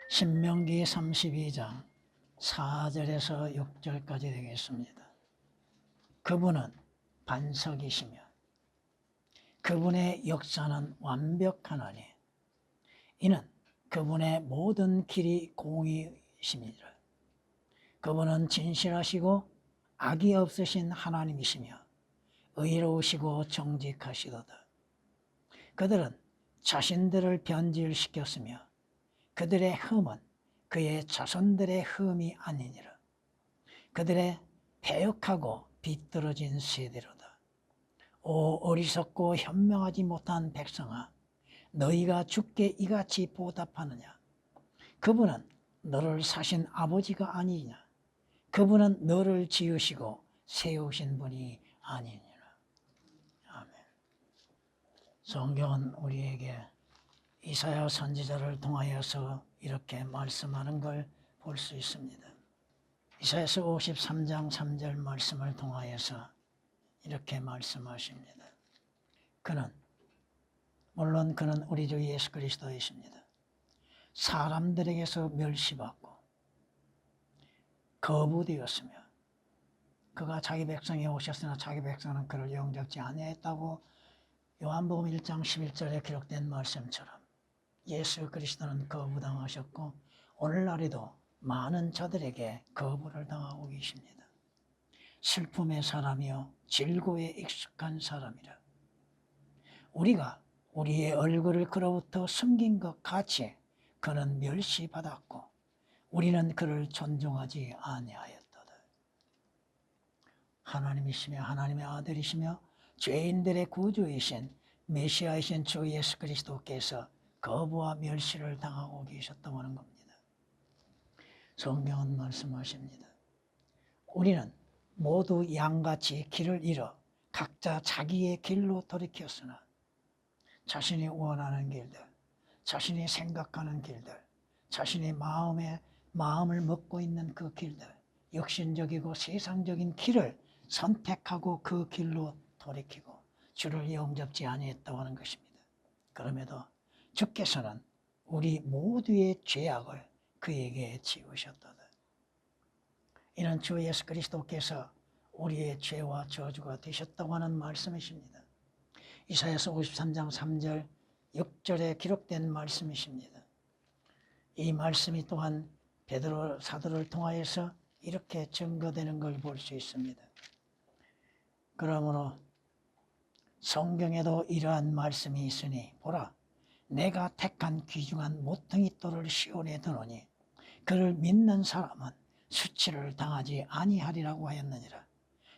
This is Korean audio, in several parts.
신명기 32장 4절에서 6절까지 되겠습니다. 그분은 반석이시며 그분의 역사는 완벽하나니 이는 그분의 모든 길이 공의이심이라. 그분은 진실하시고 악이 없으신 하나님이시며 의로우시고 정직하시도다. 그들은 자신들을 변질시켰으며 그들의 흠은 그의 자손들의 흠이 아니니라. 그들의 패역하고 비뚤어진 세대로다. 오 어리석고 현명하지 못한 백성아, 너희가 주께 이같이 보답하느냐? 그분은 너를 사신 아버지가 아니냐? 그분은 너를 지으시고 세우신 분이 아니니라. 아멘. 성경은 우리에게 이사야 선지자를 통하여서 이렇게 말씀하는 걸 볼 수 있습니다. 이사야서 53장 3절 말씀을 통하여서 이렇게 말씀하십니다. 물론 그는 우리 주 예수 그리스도이십니다. 사람들에게서 멸시받고 거부되었으며 그가 자기 백성에 오셨으나 자기 백성은 그를 영접지 아니했다고 요한복음 1장 11절에 기록된 말씀처럼 예수 그리스도는 거부당하셨고 오늘날에도 많은 자들에게 거부를 당하고 계십니다. 슬픔의 사람이요 질고에 익숙한 사람이라. 우리가 우리의 얼굴을 그로부터 숨긴 것 같이 그는 멸시받았고 우리는 그를 존중하지 아니하였도다. 하나님이시며 하나님의 아들이시며 죄인들의 구주이신 메시아이신 주 예수 그리스도께서 거부와 멸시를 당하고 계셨다고 하는 겁니다. 성경은 말씀하십니다. 우리는 모두 양같이 길을 잃어 각자 자기의 길로 돌이켰으나 자신이 원하는 길들, 자신이 생각하는 길들, 자신의 마음을 먹고 있는 그 길들, 육신적이고 세상적인 길을 선택하고 그 길로 돌이키고 주를 영접지 아니했다고 하는 것입니다. 그럼에도 주께서는 우리 모두의 죄악을 그에게 지우셨도다. 이는 주 예수 그리스도께서 우리의 죄와 저주가 되셨다고 하는 말씀이십니다. 이사야서 53장 3절 6절에 기록된 말씀이십니다. 이 말씀이 또한 베드로 사도를 통하여서 이렇게 증거되는 걸 볼 수 있습니다. 그러므로 성경에도 이러한 말씀이 있으니 보라, 내가 택한 귀중한 모퉁이 돌을 시온에 두노니 그를 믿는 사람은 수치를 당하지 아니하리라고 하였느니라.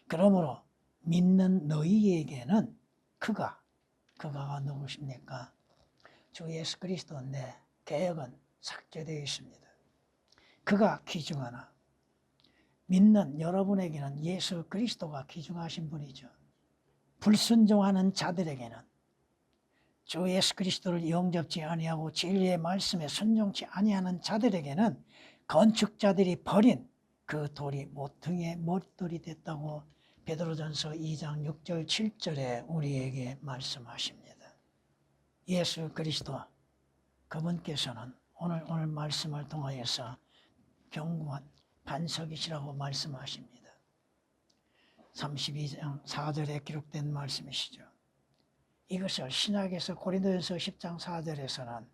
그러므로 믿는 너희에게는 그가 누구십니까? 주 예수 그리스도인데 개역은 삭제되어 있습니다. 그가 귀중하나 믿는 여러분에게는 예수 그리스도가 귀중하신 분이죠. 불순종하는 자들에게는 주 예수 그리스도를 영접지 아니하고 진리의 말씀에 순종치 아니하는 자들에게는 건축자들이 버린 그 돌이 모퉁이의 머릿돌이 됐다고 베드로전서 2장 6절 7절에 우리에게 말씀하십니다. 예수 그리스도 그분께서는 오늘 말씀을 통하여서 견고한 반석이시라고 말씀하십니다. 32장 4절에 기록된 말씀이시죠. 이것을 신약에서 고린도전서 10장 4절에서는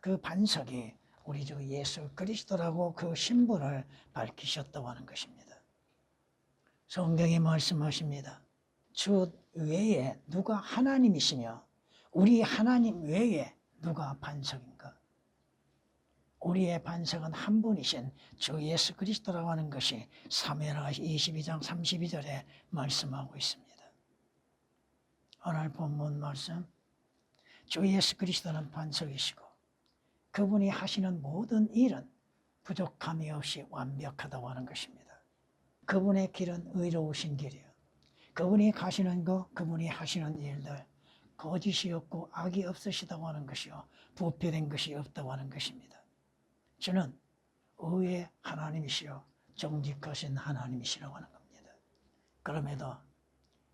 그 반석이 우리 주 예수 그리스도라고 그 신분을 밝히셨다고 하는 것입니다. 성경이 말씀하십니다. 주 외에 누가 하나님이시며 우리 하나님 외에 누가 반석인가? 우리의 반석은 한 분이신 주 예수 그리스도라고 하는 것이 사무엘하 22장 32절에 말씀하고 있습니다. 오늘 본문 말씀, 주 예수 그리스도는 반석이시고 그분이 하시는 모든 일은 부족함이 없이 완벽하다고 하는 것입니다. 그분의 길은 의로우신 길이요. 그분이 가시는 것, 그분이 하시는 일들, 거짓이 없고 악이 없으시다고 하는 것이요. 부패된 것이 없다고 하는 것입니다. 주는 의의 하나님이시요. 정직하신 하나님이시라고 하는 겁니다. 그럼에도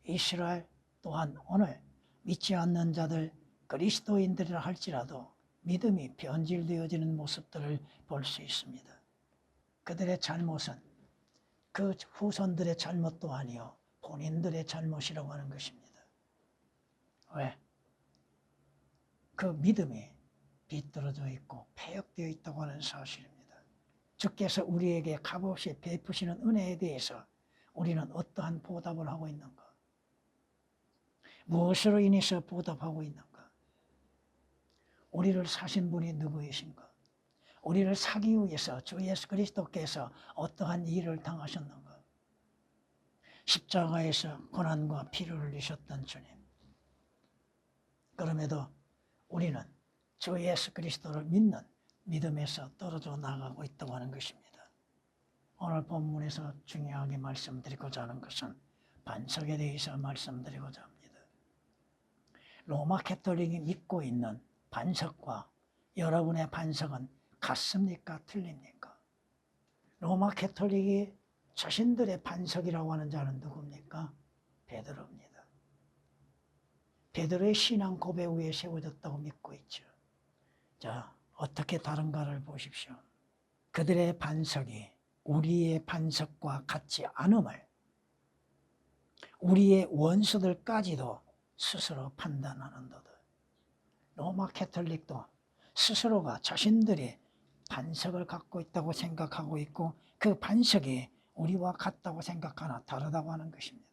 이스라엘 또한 오늘 믿지 않는 자들 그리스도인들이라 할지라도 믿음이 변질되어지는 모습들을 볼 수 있습니다. 그들의 잘못은 그 후손들의 잘못도 아니요 본인들의 잘못이라고 하는 것입니다. 왜? 그 믿음이 비뚤어져 있고 폐역되어 있다고 하는 사실입니다. 주께서 우리에게 값없이 베푸시는 은혜에 대해서 우리는 어떠한 보답을 하고 있는가? 무엇으로 인해서 보답하고 있는가? 우리를 사신 분이 누구이신가? 우리를 사기 위해서 주 예수 그리스도께서 어떠한 일을 당하셨는가? 십자가에서 고난과 피를 흘리셨던 주님. 그럼에도 우리는 주 예수 그리스도를 믿는 믿음에서 떨어져 나가고 있다고 하는 것입니다. 오늘 본문에서 중요하게 말씀드리고자 하는 것은 반석에 대해서 말씀드리고자 합니다. 로마 가톨릭이 믿고 있는 반석과 여러분의 반석은 같습니까? 틀립니까? 로마 가톨릭이 자신들의 반석이라고 하는 자는 누굽니까? 베드로입니다. 베드로의 신앙 고백 위에 세워졌다고 믿고 있죠. 자, 어떻게 다른가를 보십시오. 그들의 반석이 우리의 반석과 같지 않음을 우리의 원수들까지도 스스로 판단하는도다. 로마 가톨릭도 스스로가 자신들이 반석을 갖고 있다고 생각하고 있고 그 반석이 우리와 같다고 생각하나 다르다고 하는 것입니다.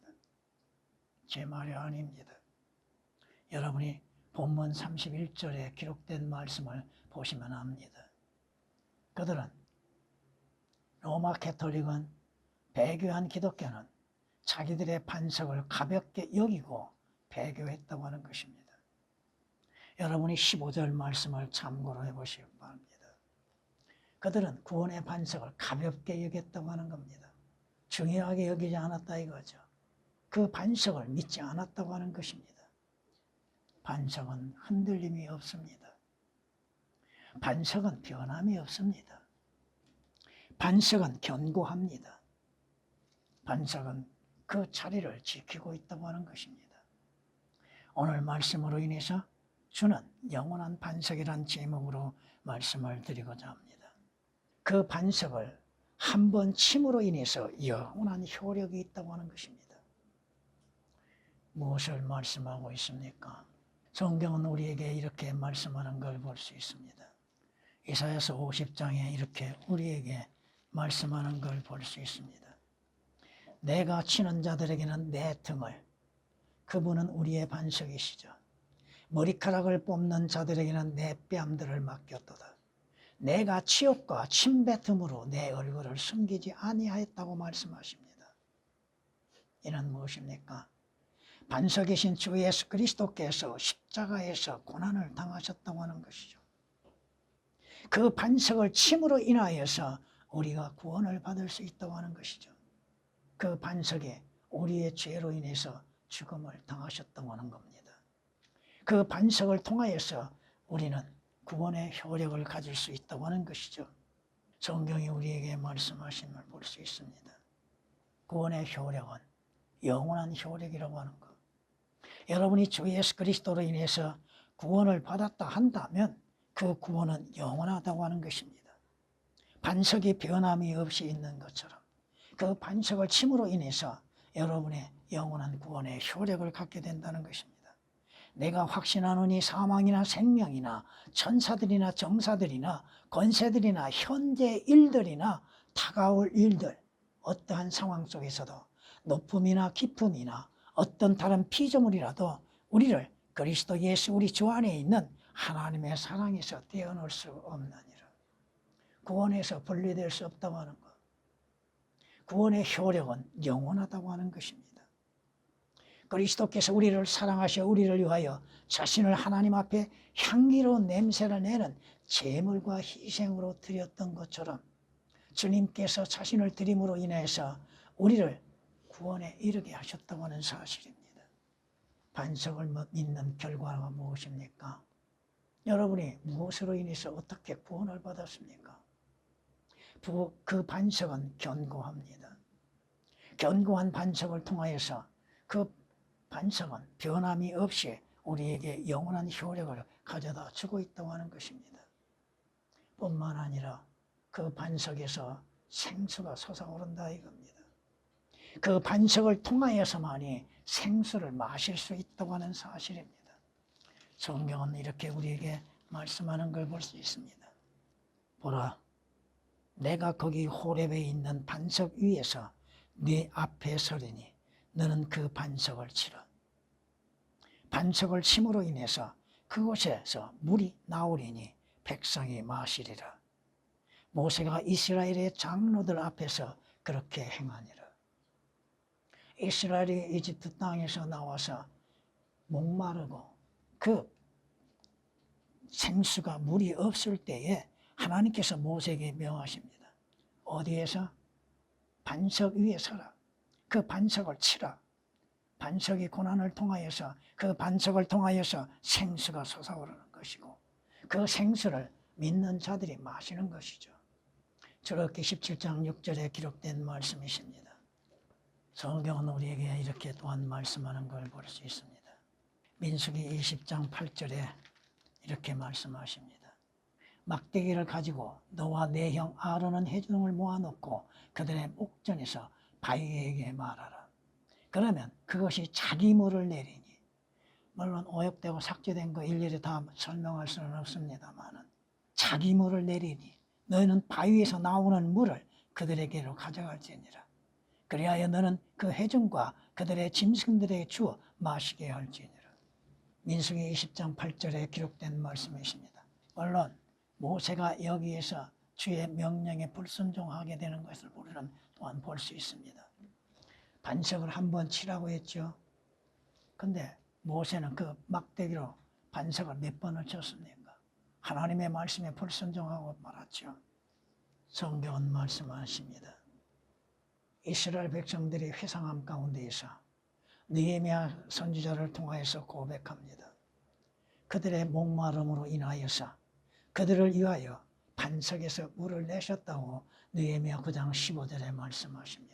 제 말이 아닙니다. 여러분이 본문 31절에 기록된 말씀을 보시면 압니다. 그들은 로마 가톨릭은 배교한 기독교는 자기들의 반석을 가볍게 여기고 배교했다고 하는 것입니다. 여러분이 15절 말씀을 참고로 해보시기 바랍니다. 그들은 구원의 반석을 가볍게 여겼다고 하는 겁니다. 중요하게 여기지 않았다 이거죠. 그 반석을 믿지 않았다고 하는 것입니다. 반석은 흔들림이 없습니다. 반석은 변함이 없습니다. 반석은 견고합니다. 반석은 그 자리를 지키고 있다고 하는 것입니다. 오늘 말씀으로 인해서 주는 영원한 반석이란 제목으로 말씀을 드리고자 합니다. 그 반석을 한 번 침으로 인해서 영원한 효력이 있다고 하는 것입니다. 무엇을 말씀하고 있습니까? 성경은 우리에게 이렇게 말씀하는 걸 볼 수 있습니다. 이사야서 50장에 이렇게 우리에게 말씀하는 걸 볼 수 있습니다. 내가 치는 자들에게는 내 등을, 그분은 우리의 반석이시죠. 머리카락을 뽑는 자들에게는 내 뺨들을 맡겼도다. 내가 치욕과 침뱉음으로 내 얼굴을 숨기지 아니하였다고 말씀하십니다. 이는 무엇입니까? 반석이신 주 예수 그리스도께서 십자가에서 고난을 당하셨다고 하는 것이죠. 그 반석을 침으로 인하여서 우리가 구원을 받을 수 있다고 하는 것이죠. 그 반석에 우리의 죄로 인해서 죽음을 당하셨다고 하는 겁니다. 그 반석을 통하여서 우리는 구원의 효력을 가질 수 있다고 하는 것이죠. 성경이 우리에게 말씀하심을 볼 수 있습니다. 구원의 효력은 영원한 효력이라고 하는 것. 여러분이 주 예수 그리스도로 인해서 구원을 받았다 한다면 그 구원은 영원하다고 하는 것입니다. 반석이 변함이 없이 있는 것처럼 그 반석을 침으로 인해서 여러분의 영원한 구원의 효력을 갖게 된다는 것입니다. 내가 확신하노니 사망이나 생명이나 천사들이나 정사들이나 권세들이나 현재 일들이나 다가올 일들, 어떠한 상황 속에서도 높음이나 깊음이나 어떤 다른 피조물이라도 우리를 그리스도 예수 우리 주 안에 있는 하나님의 사랑에서 떼어놓을 수 없느니라. 구원에서 분리될 수 없다고 하는 것. 구원의 효력은 영원하다고 하는 것입니다. 그리스도께서 우리를 사랑하셔 우리를 위하여 자신을 하나님 앞에 향기로운 냄새를 내는 제물과 희생으로 드렸던 것처럼 주님께서 자신을 드림으로 인해서 우리를 구원에 이르게 하셨다고 하는 사실입니다. 반석을 믿는 결과가 무엇입니까? 여러분이 무엇으로 인해서 어떻게 구원을 받았습니까? 그 반석은 견고합니다. 견고한 반석을 통하여서 그 반석은 변함이 없이 우리에게 영원한 효력을 가져다 주고 있다고 하는 것입니다. 뿐만 아니라 그 반석에서 생수가 솟아오른다 이겁니다. 그 반석을 통하여서만이 생수를 마실 수 있다고 하는 사실입니다. 성경은 이렇게 우리에게 말씀하는 걸 볼 수 있습니다. 보라, 내가 거기 호렙에 있는 반석 위에서 네 앞에 서리니 너는 그 반석을 치라. 반석을 침으로 인해서 그곳에서 물이 나오리니 백성이 마시리라. 모세가 이스라엘의 장로들 앞에서 그렇게 행하니라. 이스라엘이 이집트 땅에서 나와서 목마르고 그 생수가 물이 없을 때에 하나님께서 모세에게 명하십니다. 어디에서? 반석 위에 서라. 그 반석을 치라. 반석이 고난을 통하여서 그 반석을 통하여서 생수가 솟아오르는 것이고 그 생수를 믿는 자들이 마시는 것이죠. 저렇게 17장 6절에 기록된 말씀이십니다. 성경은 우리에게 이렇게 또한 말씀하는 걸 볼 수 있습니다. 민수기 20장 8절에 이렇게 말씀하십니다. 막대기를 가지고 너와 네 형 아론은 회중을 모아놓고 그들의 목전에서 바위에게 말하라. 그러면 그것이 자기 물을 내리니, 물론 오역되고 삭제된 거 일일이 다 설명할 수는 없습니다만 자기 물을 내리니 너희는 바위에서 나오는 물을 그들에게로 가져갈지니라. 그리하여 너는 그 회중과 그들의 짐승들에게 주어 마시게 할지니라. 민수기 20장 8절에 기록된 말씀이십니다. 물론 모세가 여기에서 주의 명령에 불순종하게 되는 것을 우리는 또한 볼 수 있습니다. 반석을 한번 치라고 했죠. 근데 모세는 그 막대기로 반석을 몇 번을 쳤습니까? 하나님의 말씀에 불순종하고 말았죠. 성경은 말씀하십니다. 이스라엘 백성들이 회상함 가운데에서 느헤미야 선지자를 통하여서 고백합니다. 그들의 목마름으로 인하여서 그들을 위하여 반석에서 물을 내셨다고 느헤미야 9장 15절에 말씀하십니다.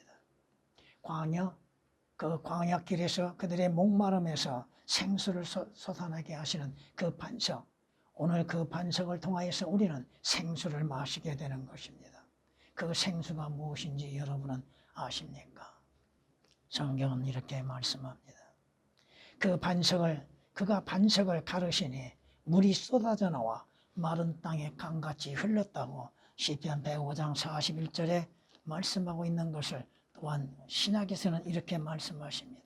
그 광야길에서 그들의 목마름에서 생수를 솟아나게 하시는 그 반석, 오늘 그 반석을 통하여서 우리는 생수를 마시게 되는 것입니다. 그 생수가 무엇인지 여러분은 아십니까? 성경은 이렇게 말씀합니다. 그가 반석을 가르시니 물이 쏟아져 나와 마른 땅에 강같이 흘렀다고 시편 105장 41절에 말씀하고 있는 것을 또한 신약에서는 이렇게 말씀하십니다.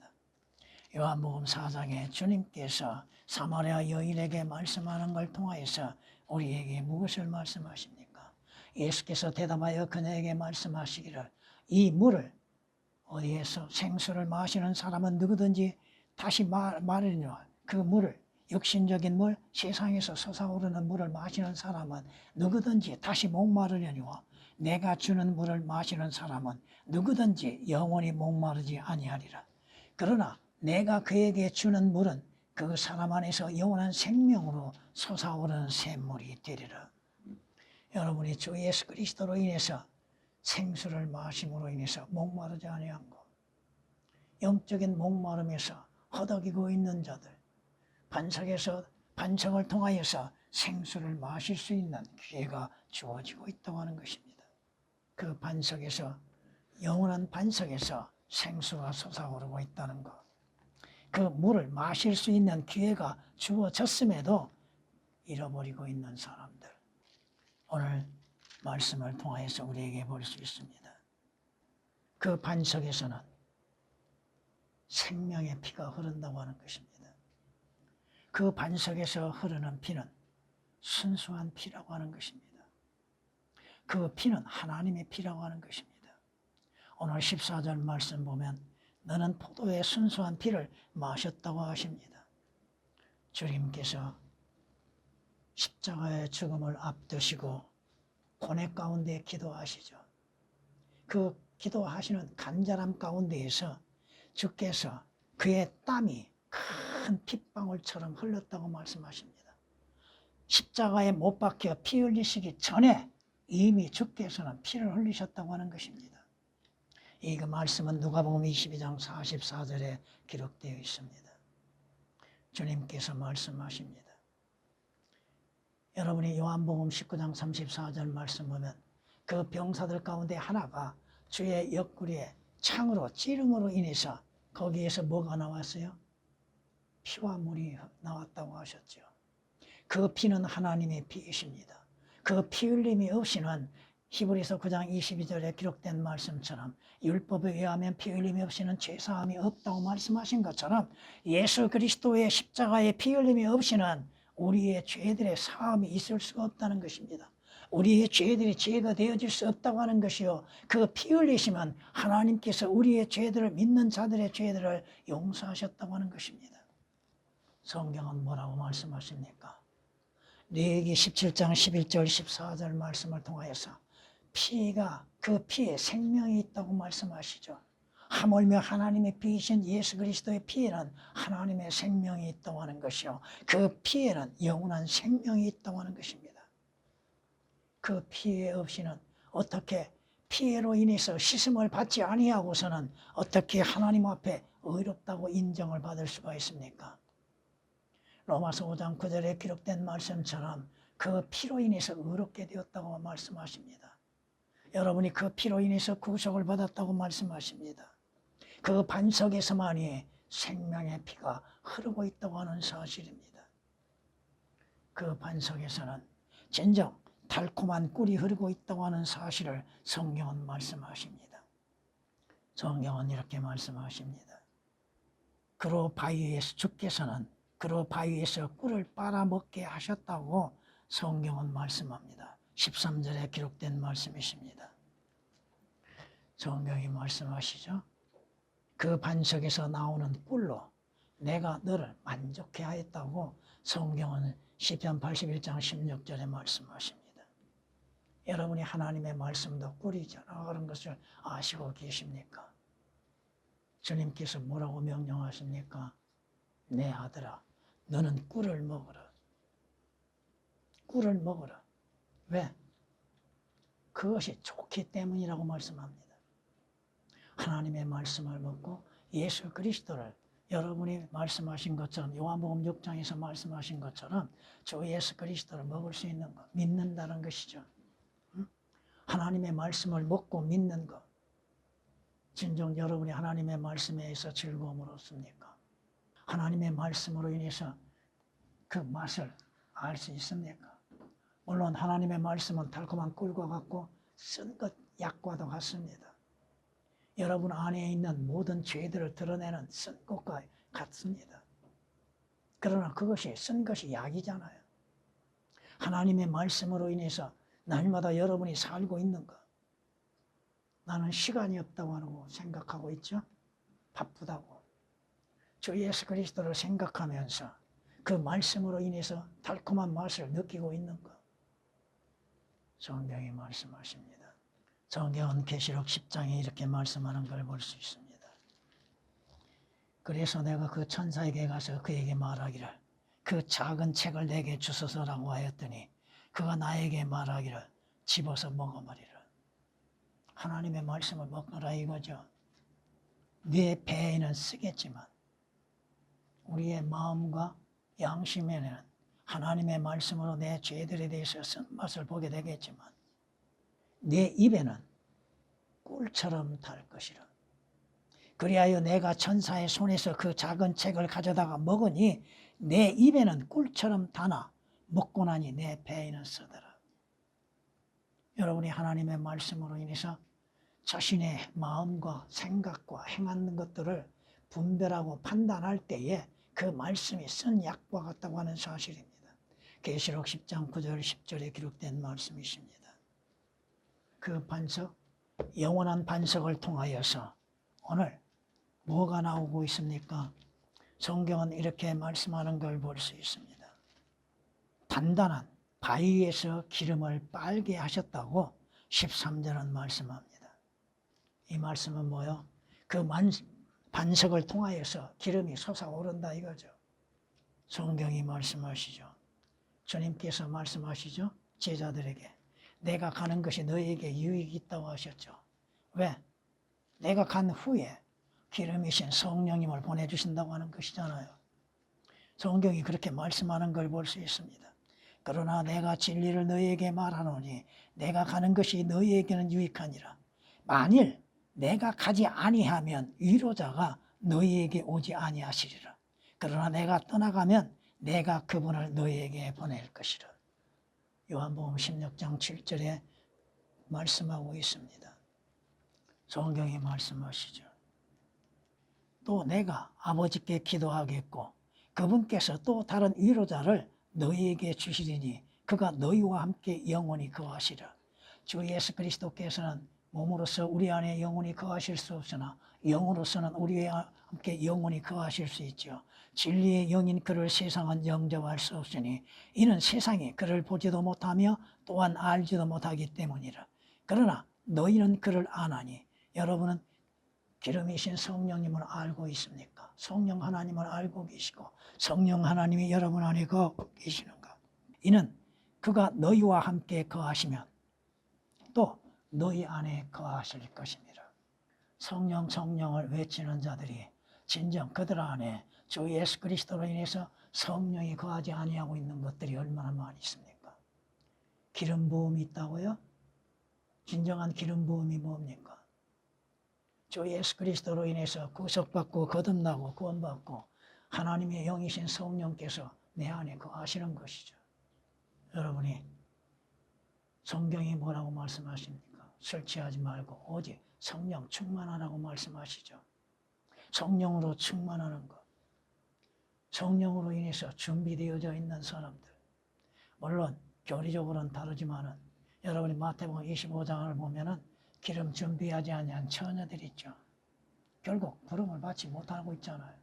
요한복음 4장에 주님께서 사마리아 여인에게 말씀하는 걸 통하여서 우리에게 무엇을 말씀하십니까? 예수께서 대답하여 그녀에게 말씀하시기를 이 물을 어디에서 생수를 마시는 사람은 누구든지 다시 말하려니와 그 물을 육신적인 물, 세상에서 솟아오르는 물을 마시는 사람은 누구든지 다시 목마르려니와 내가 주는 물을 마시는 사람은 누구든지 영원히 목마르지 아니하리라. 그러나 내가 그에게 주는 물은 그 사람 안에서 영원한 생명으로 솟아오르는 샘물이 되리라. 여러분이 주 예수 그리스도로 인해서 생수를 마심으로 인해서 목마르지 아니한 것, 영적인 목마름에서 허덕이고 있는 자들, 반석을 통하여서 생수를 마실 수 있는 기회가 주어지고 있다고 하는 것입니다. 그 반석에서, 영원한 반석에서 생수가 솟아오르고 있다는 것, 그 물을 마실 수 있는 기회가 주어졌음에도 잃어버리고 있는 사람들, 오늘 말씀을 통하여서 우리에게 볼 수 있습니다. 그 반석에서는 생명의 피가 흐른다고 하는 것입니다. 그 반석에서 흐르는 피는 순수한 피라고 하는 것입니다. 그 피는 하나님의 피라고 하는 것입니다. 오늘 14절 말씀 보면 너는 포도의 순수한 피를 마셨다고 하십니다. 주님께서 십자가의 죽음을 앞두시고 고뇌 가운데 기도하시죠. 그 기도하시는 간절함 가운데에서 주께서 그의 땀이 큰 핏방울처럼 흘렀다고 말씀하십니다. 십자가에 못 박혀 피 흘리시기 전에 이미 주께서는 피를 흘리셨다고 하는 것입니다. 이 말씀은 누가복음 22장 44절에 기록되어 있습니다. 주님께서 말씀하십니다. 여러분이 요한복음 19장 34절 말씀 보면 그 병사들 가운데 하나가 주의 옆구리에 창으로 찌름으로 인해서 거기에서 뭐가 나왔어요? 피와 물이 나왔다고 하셨죠. 그 피는 하나님의 피이십니다. 그 피 흘림이 없이는 히브리서 9장 22절에 기록된 말씀처럼 율법에 의하면 피 흘림이 없이는 죄사함이 없다고 말씀하신 것처럼 예수 그리스도의 십자가의 피 흘림이 없이는 우리의 죄들의 사함이 있을 수가 없다는 것입니다. 우리의 죄들이 죄가 되어질 수 없다고 하는 것이요, 그 피 흘리시면 하나님께서 우리의 죄들을, 믿는 자들의 죄들을 용서하셨다고 하는 것입니다. 성경은 뭐라고 말씀하십니까? 레위기 17장 11절 14절 말씀을 통하여서 피가, 그 피에 생명이 있다고 말씀하시죠. 하물며 하나님의 피이신 예수 그리스도의 피에는 하나님의 생명이 있다고 하는 것이요, 그 피에는 영원한 생명이 있다고 하는 것입니다. 그 피에 없이는 어떻게, 피해로 인해서 씻음을 받지 아니하고서는 어떻게 하나님 앞에 의롭다고 인정을 받을 수가 있습니까? 로마서 5장 9절에 기록된 말씀처럼 그 피로 인해서 의롭게 되었다고 말씀하십니다. 여러분이 그 피로 인해서 구속을 받았다고 말씀하십니다. 그 반석에서만이 생명의 피가 흐르고 있다고 하는 사실입니다. 그 반석에서는 진정 달콤한 꿀이 흐르고 있다고 하는 사실을 성경은 말씀하십니다. 성경은 이렇게 말씀하십니다. 그로 바위에서, 주께서는 그로 바위에서 꿀을 빨아먹게 하셨다고 성경은 말씀합니다. 13절에 기록된 말씀이십니다. 성경이 말씀하시죠. 그 반석에서 나오는 꿀로 내가 너를 만족해 하였다고 성경은 시편 81장 16절에 말씀하십니다. 여러분이 하나님의 말씀도 꿀이잖아, 그런 것을 아시고 계십니까? 주님께서 뭐라고 명령하십니까? 내 아들아, 너는 꿀을 먹어라. 꿀을 먹어라. 왜? 그것이 좋기 때문이라고 말씀합니다. 하나님의 말씀을 먹고 예수 그리스도를, 여러분이 말씀하신 것처럼, 요한복음 6장에서 말씀하신 것처럼 주 예수 그리스도를 먹을 수 있는 것, 믿는다는 것이죠. 하나님의 말씀을 먹고 믿는 것, 진정 여러분이 하나님의 말씀에 의해서 즐거움을 얻습니까? 하나님의 말씀으로 인해서 그 맛을 알 수 있습니까? 물론 하나님의 말씀은 달콤한 꿀과 같고 쓴 것, 약과도 같습니다. 여러분 안에 있는 모든 죄들을 드러내는 쓴 것과 같습니다. 그러나 그것이, 쓴 것이 약이잖아요. 하나님의 말씀으로 인해서 날마다 여러분이 살고 있는 것, 나는 시간이 없다고 하고 생각하고 있죠? 바쁘다고. 주 예수 그리스도를 생각하면서 그 말씀으로 인해서 달콤한 맛을 느끼고 있는 것, 성경이 말씀하십니다. 성경은 계시록 10장에 이렇게 말씀하는 걸 볼 수 있습니다. 그래서 내가 그 천사에게 가서 그에게 말하기를 그 작은 책을 내게 주소서라고 하였더니 그가 나에게 말하기를 집어서 먹어버리라. 하나님의 말씀을 먹으라 이거죠. 네 배에는 쓰겠지만 우리의 마음과 양심에는 하나님의 말씀으로 내 죄들에 대해서 쓴맛을 보게 되겠지만 내 입에는 꿀처럼 달 것이라. 그리하여 내가 천사의 손에서 그 작은 책을 가져다가 먹으니 내 입에는 꿀처럼 다나 먹고 나니 내 배에는 쓰더라. 여러분이 하나님의 말씀으로 인해서 자신의 마음과 생각과 행하는 것들을 분별하고 판단할 때에 그 말씀이 쓴 약과 같다고 하는 사실입니다. 계시록 10장 9절 10절에 기록된 말씀이십니다. 그 반석, 영원한 반석을 통하여서 오늘 뭐가 나오고 있습니까? 성경은 이렇게 말씀하는 걸 볼 수 있습니다. 단단한 바위에서 기름을 빨게 하셨다고 13절은 말씀합니다. 이 말씀은 뭐요? 그 반석을 통하여서 기름이 솟아오른다 이거죠. 성경이 말씀하시죠. 주님께서 말씀하시죠. 제자들에게 내가 가는 것이 너희에게 유익이 있다고 하셨죠. 왜? 내가 간 후에 기름이신 성령님을 보내주신다고 하는 것이잖아요. 성경이 그렇게 말씀하는 걸 볼 수 있습니다. 그러나 내가 진리를 너희에게 말하노니 내가 가는 것이 너희에게는 유익하니라. 만일 내가 가지 아니하면 위로자가 너희에게 오지 아니하시리라. 그러나 내가 떠나가면 내가 그분을 너희에게 보낼 것이라. 요한복음 16장 7절에 말씀하고 있습니다. 성경이 말씀하시죠. 또 내가 아버지께 기도하겠고 그분께서 또 다른 위로자를 너희에게 주시리니 그가 너희와 함께 영원히 거하시리라. 주 예수 그리스도께서는 몸으로서 우리 안에 영원히 거하실 수 없으나 영으로서는 우리와 함께 영원히 거하실 수 있죠. 진리의 영인 그를 세상은 영접할 수 없으니 이는 세상이 그를 보지도 못하며 또한 알지도 못하기 때문이라. 그러나 너희는 그를 아나니 여러분은 기름이신 성령님을 알고 있습니까? 성령 하나님을 알고 계시고 성령 하나님이 여러분 안에 거하고 계시는가? 이는 그가 너희와 함께 거하시면 또 너희 안에 거하실 것입니다. 성령 성령을 외치는 자들이 진정 그들 안에 주 예수 그리스도로 인해서 성령이 거하지 아니하고 있는 것들이 얼마나 많이 있습니까? 기름 부음이 있다고요? 진정한 기름 부음이 뭡니까? 주 예수 그리스도로 인해서 구속받고 거듭나고 구원받고 하나님의 영이신 성령께서 내 안에 거하시는 것이죠. 여러분이 성경이 뭐라고 말씀하십니까? 술 취하지 말고 오직 성령 충만하라고 말씀하시죠. 성령으로 충만하는 것. 성령으로 인해서 준비되어져 있는 사람들. 물론 교리적으로는 다르지만은 여러분이 마태복음 25장을 보면은 기름 준비하지 아니한 처녀들 있죠. 결국 부름을 받지 못하고 있잖아요.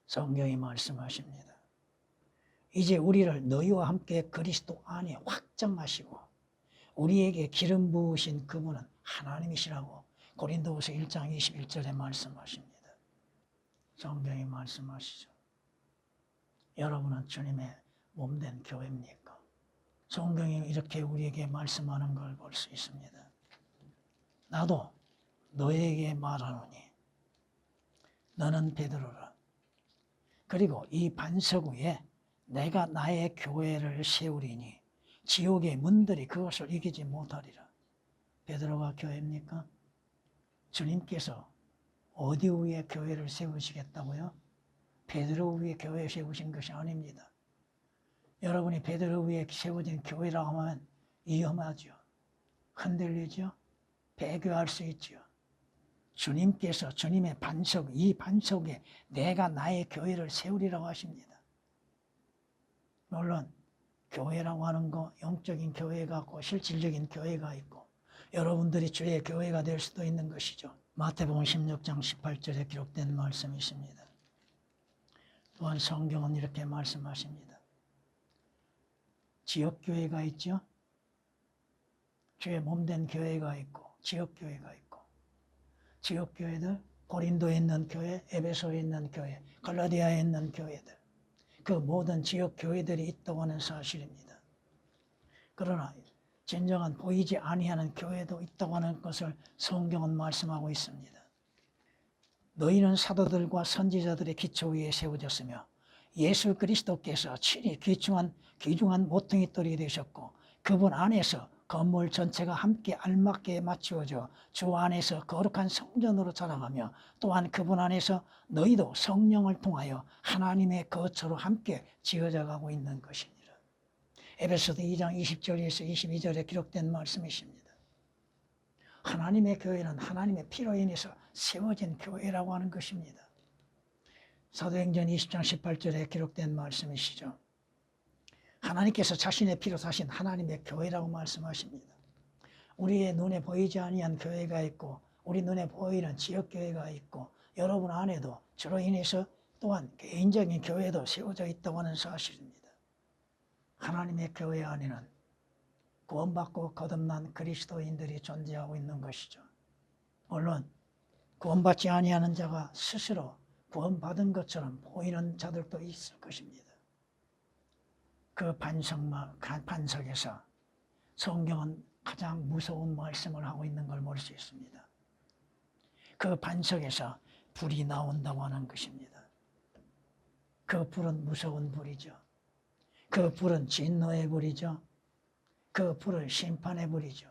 성경이 말씀하십니다. 이제 우리를 너희와 함께 그리스도 안에 확정하시고 우리에게 기름 부으신 그분은 하나님이시라고 고린도후서 1장 21절에 말씀하십니다. 성경이 말씀하시죠. 여러분은 주님의 몸된 교회입니까? 성경이 이렇게 우리에게 말씀하는 걸 볼 수 있습니다. 나도 너에게 말하노니 너는 베드로라. 그리고 이 반석 위에 내가 나의 교회를 세우리니 지옥의 문들이 그것을 이기지 못하리라. 베드로가 교회입니까? 주님께서 어디 위에 교회를 세우시겠다고요? 베드로 위에 교회 세우신 것이 아닙니다. 여러분이 베드로 위에 세워진 교회라고 하면 위험하죠. 흔들리죠. 배교할 수 있죠. 주님께서 주님의 반석, 이 반석에 내가 나의 교회를 세우리라고 하십니다. 물론 교회라고 하는 거 영적인 교회가 있고 실질적인 교회가 있고 여러분들이 주의 교회가 될 수도 있는 것이죠. 마태복음 16장 18절에 기록된 말씀이 있습니다. 또한 성경은 이렇게 말씀하십니다. 지역교회가 있죠. 주의 몸된 교회가 있고 지역교회가 있고 지역교회들 고린도에 있는 교회, 에베소에 있는 교회, 갈라디아에 있는 교회들 그 모든 지역교회들이 있다고 하는 사실입니다. 그러나 진정한 보이지 아니하는 교회도 있다고 하는 것을 성경은 말씀하고 있습니다. 너희는 사도들과 선지자들의 기초 위에 세워졌으며 예수 그리스도께서 친히 귀중한 모퉁이돌이 되셨고 그분 안에서 건물 전체가 함께 알맞게 맞추어져 주 안에서 거룩한 성전으로 자라가며 또한 그분 안에서 너희도 성령을 통하여 하나님의 거처로 함께 지어져 가고 있는 것이니라. 에베소서 2장 20절에서 22절에 기록된 말씀이십니다. 하나님의 교회는 하나님의 피로 인해서 세워진 교회라고 하는 것입니다. 사도행전 20장 18절에 기록된 말씀이시죠. 하나님께서 자신의 피로 사신 하나님의 교회라고 말씀하십니다. 우리의 눈에 보이지 아니한 교회가 있고 우리 눈에 보이는 지역교회가 있고 여러분 안에도 저로 인해서 또한 개인적인 교회도 세워져 있다고 하는 사실입니다. 하나님의 교회 안에는 구원받고 거듭난 그리스도인들이 존재하고 있는 것이죠. 물론 구원받지 아니하는 자가 스스로 구원받은 것처럼 보이는 자들도 있을 것입니다. 그 반석에서 성경은 가장 무서운 말씀을 하고 있는 걸 볼 수 있습니다. 그 반석에서 불이 나온다고 하는 것입니다. 그 불은 무서운 불이죠. 그 불은 진노의 불이죠. 그 불은 심판의 불이죠.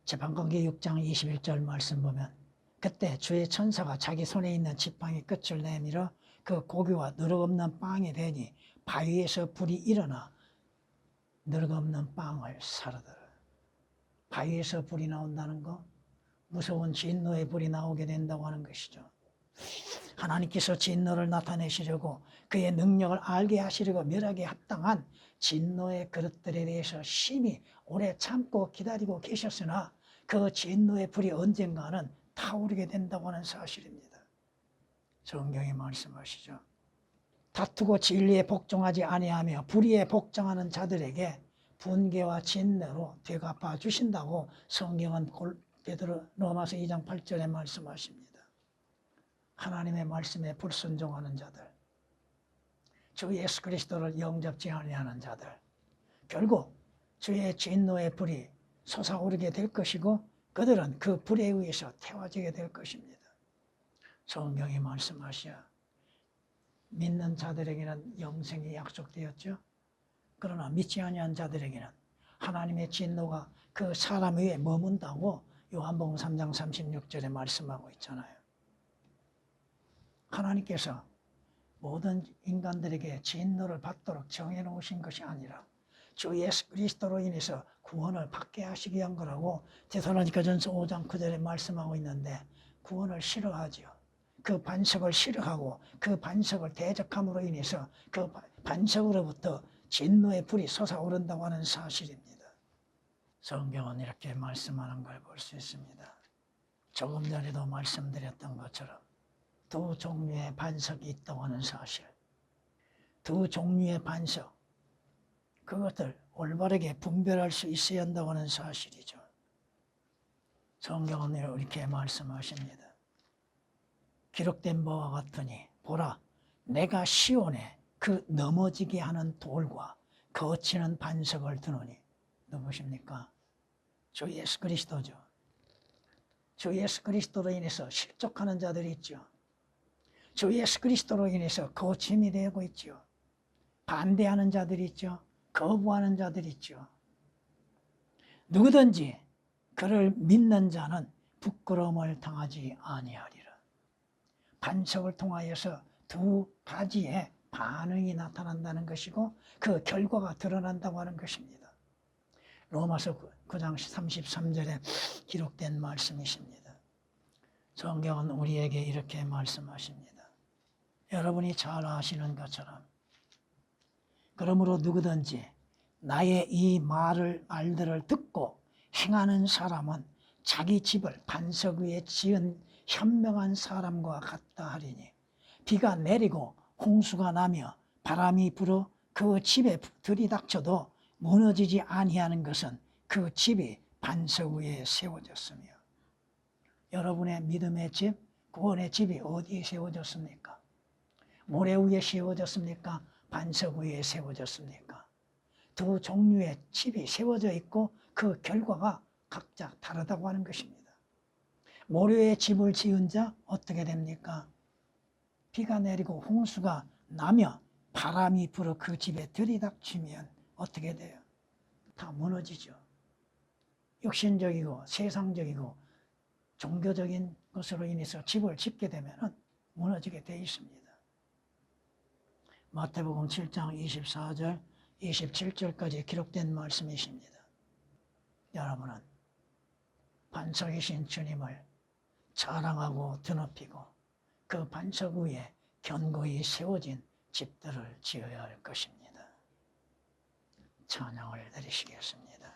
재판관계 6장 21절 말씀 보면 그때 주의 천사가 자기 손에 있는 지팡이 끝을 내밀어 그 고기와 누룩없는 빵이 되니 바위에서 불이 일어나 누룩없는 빵을 사르더라. 바위에서 불이 나온다는 거, 무서운 진노의 불이 나오게 된다고 하는 것이죠. 하나님께서 진노를 나타내시려고 그의 능력을 알게 하시려고 멸하기에 합당한 진노의 그릇들에 대해서 심히 오래 참고 기다리고 계셨으나 그 진노의 불이 언젠가는 타오르게 된다고 하는 사실입니다. 성경이 말씀하시죠. 다투고 진리에 복종하지 아니하며 불의에 복종하는 자들에게 분개와 진노로 되갚아 주신다고 성경은 베드로 로마서 2장 8절에 말씀하십니다. 하나님의 말씀에 불순종하는 자들, 주 예수 그리스도를 영접지 아니하는 자들, 결국 주의 진노의 불이 솟아오르게 될 것이고 그들은 그 불에 의해서 태워지게 될 것입니다. 성경이 말씀하시어 믿는 자들에게는 영생이 약속되었죠. 그러나 믿지 아니한 자들에게는 하나님의 진노가 그 사람 위에 머문다고 요한복음 3장 36절에 말씀하고 있잖아요. 하나님께서 모든 인간들에게 진노를 받도록 정해놓으신 것이 아니라 주 예수 그리스도로 인해서 구원을 받게 하시기 위한 거라고 데살로니가전서 5장 9절에 말씀하고 있는데 구원을 싫어하죠. 그 반석을 싫어하고 그 반석을 대적함으로 인해서 그 반석으로부터 진노의 불이 솟아오른다고 하는 사실입니다. 성경은 이렇게 말씀하는 걸 볼 수 있습니다. 조금 전에도 말씀드렸던 것처럼 두 종류의 반석이 있다고 하는 사실, 두 종류의 반석, 그것들 올바르게 분별할 수 있어야 한다고 하는 사실이죠. 성경은 이렇게 말씀하십니다. 기록된 바와 같으니 보라, 내가 시온에 그 넘어지게 하는 돌과 거치는 반석을 두노니. 누구십니까? 주 예수 그리스도죠. 주 예수 그리스도로 인해서 실족하는 자들이 있죠. 주 예수 그리스도로 인해서 거침이 되고 있죠. 반대하는 자들이 있죠. 거부하는 자들이 있죠. 누구든지 그를 믿는 자는 부끄러움을 당하지 아니하리라. 반석을 통하여서 두 가지의 반응이 나타난다는 것이고 그 결과가 드러난다고 하는 것입니다. 로마서 9장 33절에 기록된 말씀이십니다. 성경은 우리에게 이렇게 말씀하십니다. 여러분이 잘 아시는 것처럼 그러므로 누구든지 나의 이 말들을 듣고 행하는 사람은 자기 집을 반석 위에 지은 현명한 사람과 같다 하리니 비가 내리고 홍수가 나며 바람이 불어 그 집에 들이닥쳐도 무너지지 아니하는 것은 그 집이 반석 위에 세워졌으며. 여러분의 믿음의 집, 구원의 집이 어디에 세워졌습니까? 모래 위에 세워졌습니까? 반석 위에 세워졌습니까? 두 종류의 집이 세워져 있고 그 결과가 각자 다르다고 하는 것입니다. 모래의 집을 지은 자 어떻게 됩니까? 비가 내리고 홍수가 나며 바람이 불어 그 집에 들이닥치면 어떻게 돼요? 다 무너지죠. 육신적이고 세상적이고 종교적인 것으로 인해서 집을 짓게 되면 무너지게 되어 있습니다. 마태복음 7장 24절, 27절까지 기록된 말씀이십니다. 여러분은 반석이신 주님을 자랑하고 드높이고 그 반석 위에 견고히 세워진 집들을 지어야 할 것입니다. 찬양을 드리시겠습니다.